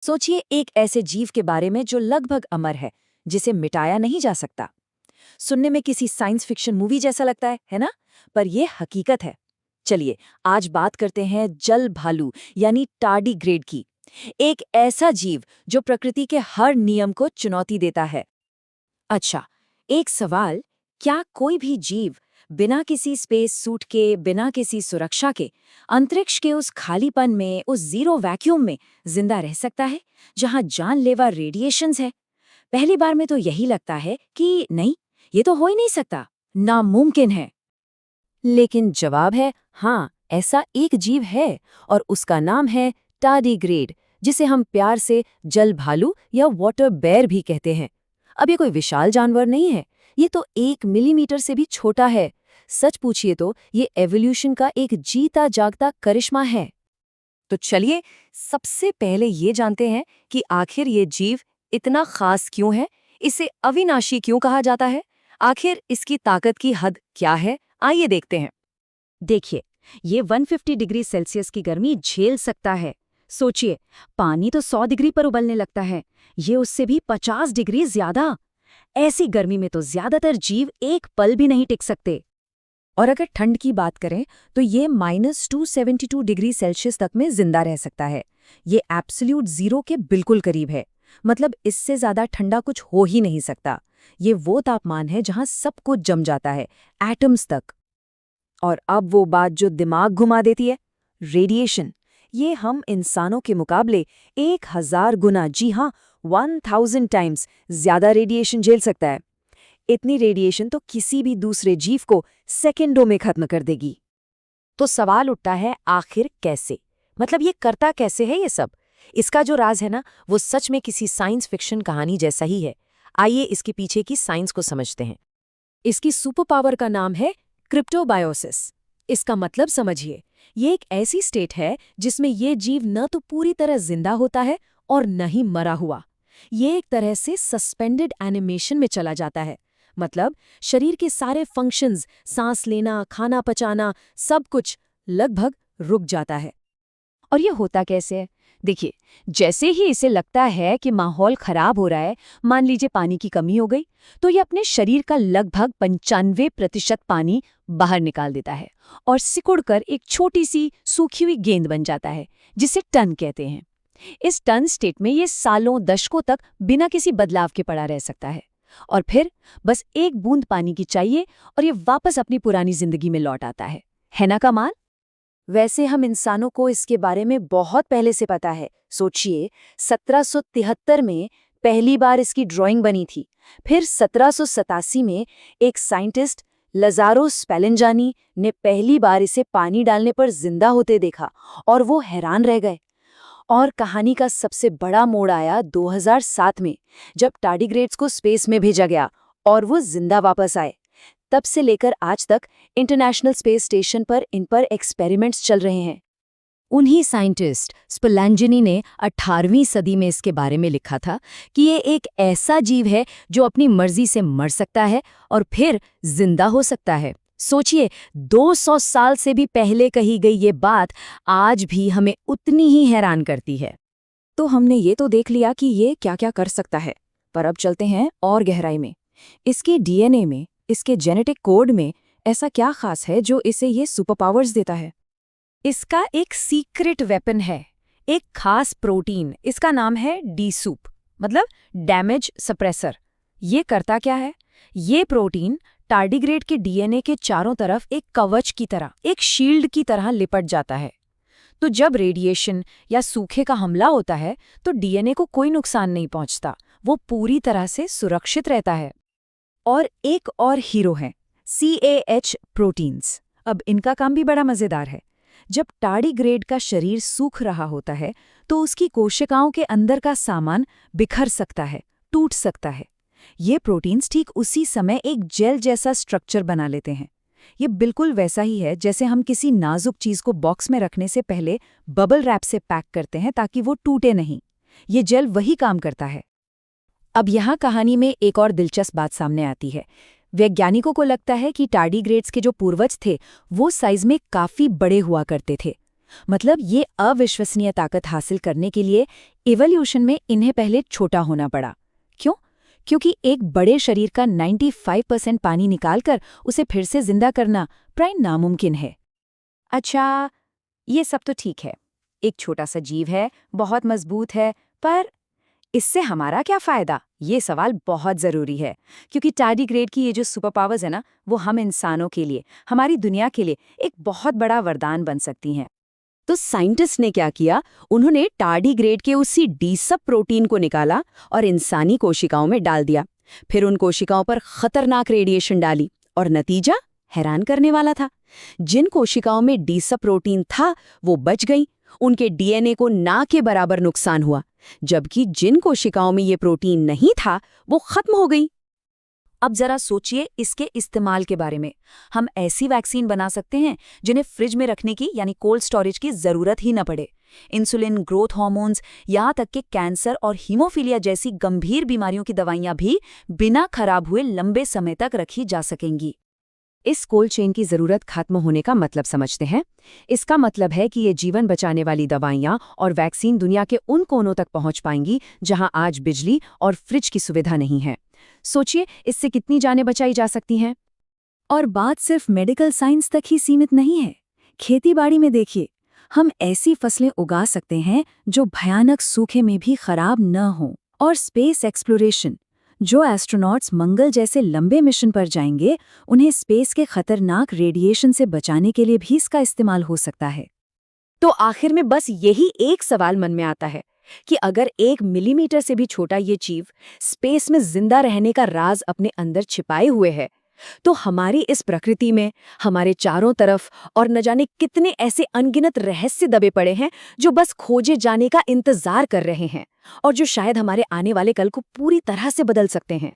सोचिए एक ऐसे जीव के बारे में जो लगभग अमर है, जिसे मिटाया नहीं जा सकता। सुनने में किसी साइंस फिक्शन मूवी जैसा लगता है ना? पर यह हकीकत है। चलिए, आज बात करते हैं जल भालू यानी टार्डीग्रेड की। एक ऐसा जीव जो प्रकृति के हर नियम को चुनौती देता है। अच्छा, एक सवाल, क्या कोई भी जीव बिना किसी स्पेस सूट के, बिना किसी सुरक्षा के, अंतरिक्ष के उस खालीपन में, उस जीरो वैक्यूम में जिंदा रह सकता है, जहां जानलेवा रेडिएशंस है? पहली बार में तो यही लगता है कि नहीं, ये तो हो ही नहीं सकता, नामुमकिन है। लेकिन जवाब है हाँ, ऐसा एक जीव है, और उसका नाम है टार्डीग्रेड, जिसे हम प्यार से जल भालू या वाटर बेयर भी कहते हैं। अब ये कोई विशाल जानवर नहीं है, ये तो 1 मिलीमीटर से भी छोटा है। सच पूछिए तो ये एवोल्यूशन का एक जीता जागता करिश्मा है। तो चलिए, सबसे पहले ये जानते हैं कि आखिर ये जीव इतना खास क्यों है, इसे अविनाशी क्यों कहा जाता है, आखिर इसकी ताकत की हद क्या है। आइए देखते हैं। देखिए, ये 150 डिग्री सेल्सियस की गर्मी झेल सकता है। सोचिए, पानी तो 100 डिग्री पर उबलने लगता है, ये उससे भी 50 डिग्री ज्यादा। ऐसी गर्मी में तो ज्यादातर जीव एक पल भी नहीं टिक सकते। और अगर ठंड की बात करें तो ये -272 डिग्री सेल्सियस तक में जिंदा रह सकता है। ये एब्सोल्यूट जीरो के बिल्कुल करीब है, मतलब इससे ज्यादा ठंडा कुछ हो ही नहीं सकता। ये वो तापमान है जहां सब कुछ जम जाता है, एटम्स तक। और अब वो बात जो दिमाग घुमा देती है, रेडिएशन। ये हम इंसानों के मुकाबले 1000 गुना, जी हाँ, 1000 टाइम्स ज्यादा रेडिएशन झेल सकता है। इतनी रेडिएशन तो किसी भी दूसरे जीव को सेकंडों में खत्म कर देगी। तो सवाल उठता है, आखिर कैसे, मतलब ये करता कैसे है ये सब? इसका जो राज है ना, वो सच में किसी साइंस फिक्शन कहानी जैसा ही है। आइए इसके पीछे की साइंस को समझते हैं। इसकी सुपर पावर का नाम है क्रिप्टोबायोसिस। इसका मतलब समझिए, ये एक ऐसी स्टेट है जिसमें ये जीव न तो पूरी तरह जिंदा होता है और न ही मरा हुआ। ये एक तरह से सस्पेंडेड एनिमेशन में चला जाता है, मतलब शरीर के सारे फंक्शंस, सांस लेना, खाना पचाना, सब कुछ लगभग रुक जाता है। और ये होता कैसे है? देखिए, जैसे ही इसे लगता है कि माहौल खराब हो रहा है, मान लीजिए पानी की कमी हो गई, तो ये अपने शरीर का लगभग 95% पानी बाहर निकाल देता है और सिकुड़कर एक छोटी सी सूखी हुई गेंद बन जाता है, जिसे टन कहते हैं। इस टन स्टेट में ये सालों, दशकों तक बिना किसी बदलाव के पड़ा रह सकता है, और फिर बस एक बूंद पानी की चाहिए और ये वापस अपनी पुरानी जिंदगी में लौट आता है ना कमाल? वैसे हम इंसानों को इसके बारे में बहुत पहले से पता है। सोचिए, 1773 में पहली बार इसकी ड्राइंग बनी थी। फिर 1787 में एक साइंटिस्ट लजारो स्पेलेंजानी ने पहली बार इसे पानी डालने पर जिंदा होते देखा और वो हैरान रह गए। और कहानी का सबसे बड़ा मोड़ आया 2007 में, जब टार्डीग्रेड्स को स्पेस में भेजा गया और वो जिंदा वापस आए। तब से लेकर आज तक इंटरनेशनल स्पेस स्टेशन पर इन पर एक्सपेरिमेंट्स चल रहे हैं। उन्हीं साइंटिस्ट स्पेलेंजानी ने 18वीं सदी में इसके बारे में लिखा था कि ये एक ऐसा जीव है जो अपनी मर्जी से मर सकता है और फिर जिंदा हो सकता है। सोचिए, 200 साल से भी पहले कही गई ये बात आज भी हमें उतनी ही हैरान करती है। तो हमने ये तो देख लिया कि ये क्या क्या कर सकता है, पर अब चलते हैं और गहराई में। इसके डीएनए में, इसके जेनेटिक कोड में ऐसा क्या खास है जो इसे ये सुपर पावर्स देता है? इसका एक सीक्रेट वेपन है, एक खास प्रोटीन। इसका नाम है डी-सूप, मतलब डैमेज सप्रेसर। ये करता क्या है? ये प्रोटीन टार्डीग्रेड के डीएनए के चारों तरफ एक कवच की तरह, एक शील्ड की तरह लिपट जाता है। तो जब रेडिएशन या सूखे का हमला होता है तो डीएनए को कोई नुकसान नहीं पहुंचता, वो पूरी तरह से सुरक्षित रहता है। और एक और हीरो है, CAH प्रोटीन्स। अब इनका काम भी बड़ा मजेदार है। जब टार्डीग्रेड का शरीर सूख रहा होता है तो उसकी कोशिकाओं के अंदर का सामान बिखर सकता है, टूट सकता है। ये प्रोटीन्स ठीक उसी समय एक जेल जैसा स्ट्रक्चर बना लेते हैं। ये बिल्कुल वैसा ही है जैसे हम किसी नाजुक चीज को बॉक्स में रखने से पहले बबल रैप से पैक करते हैं ताकि वो टूटे नहीं। ये जेल वही काम करता है। अब यहाँ कहानी में एक और दिलचस्प बात सामने आती है। वैज्ञानिकों को लगता है कि टार्डीग्रेड्स के जो पूर्वज थे वो साइज में काफी बड़े हुआ करते थे। मतलब ये अविश्वसनीय ताकत हासिल करने के लिए इवोल्यूशन में इन्हें पहले छोटा होना पड़ा। क्यों? क्योंकि एक बड़े शरीर का 95% पानी निकालकर उसे फिर से जिंदा करना प्राय नामुमकिन है। अच्छा, ये सब तो ठीक है। एक छोटा सा जीव है, बहुत मजबूत है, पर इससे हमारा क्या फायदा? ये सवाल बहुत जरूरी है, क्योंकि टार्डिग्रेड की ये जो सुपर पावर्स है ना, वो हम इंसानों के लिए, हमारी दुनिया के लिए एक बहुत बड़ा वरदान बन सकती हैं। तो साइंटिस्ट ने क्या किया, उन्होंने टार्डिग्रेड के उसी डीसप प्रोटीन को निकाला और इंसानी कोशिकाओं में डाल दिया। फिर उन कोशिकाओं पर खतरनाक रेडिएशन डाली और नतीजा हैरान करने वाला था। जिन कोशिकाओं में डीसप प्रोटीन था वो बच गईं, उनके डीएनए को ना के बराबर नुकसान हुआ, जबकि जिन कोशिकाओं में ये प्रोटीन नहीं था वो खत्म हो गई। अब जरा सोचिए इसके इस्तेमाल के बारे में। हम ऐसी वैक्सीन बना सकते हैं जिन्हें फ्रिज में रखने की यानी कोल्ड स्टोरेज की जरूरत ही न पड़े। इंसुलिन, ग्रोथ हार्मोन्स, यहाँ तक कि कैंसर और हीमोफीलिया जैसी गंभीर बीमारियों की दवाइयाँ भी बिना खराब हुए लंबे समय तक रखी जा सकेंगी। इस कोल्ड चेन की जरूरत खत्म होने का मतलब समझते हैं? इसका मतलब है कि ये जीवन बचाने वाली दवाइयाँ और वैक्सीन दुनिया के उन कोनों तक पहुंच पाएंगी जहां आज बिजली और फ्रिज की सुविधा नहीं है। सोचिए इससे कितनी जानें बचाई जा सकती हैं। और बात सिर्फ मेडिकल साइंस तक ही सीमित नहीं है। खेतीबाड़ी में देखिए, हम ऐसी फसलें उगा सकते हैं जो भयानक सूखे में भी खराब न हों। और स्पेस एक्सप्लोरेशन, जो एस्ट्रोनॉट्स मंगल जैसे लंबे मिशन पर जाएंगे, उन्हें स्पेस के खतरनाक रेडिएशन से बचाने के लिए भी इसका इस्तेमाल हो सकता है। तो आखिर में बस यही एक सवाल मन में आता है कि अगर 1 मिलीमीटर से भी छोटा ये जीव स्पेस में जिंदा रहने का राज अपने अंदर छिपाए हुए है, तो हमारी इस प्रकृति में, हमारे चारों तरफ और न जाने कितने ऐसे अनगिनत रहस्य दबे पड़े हैं जो बस खोजे जाने का इंतजार कर रहे हैं और जो शायद हमारे आने वाले कल को पूरी तरह से बदल सकते हैं।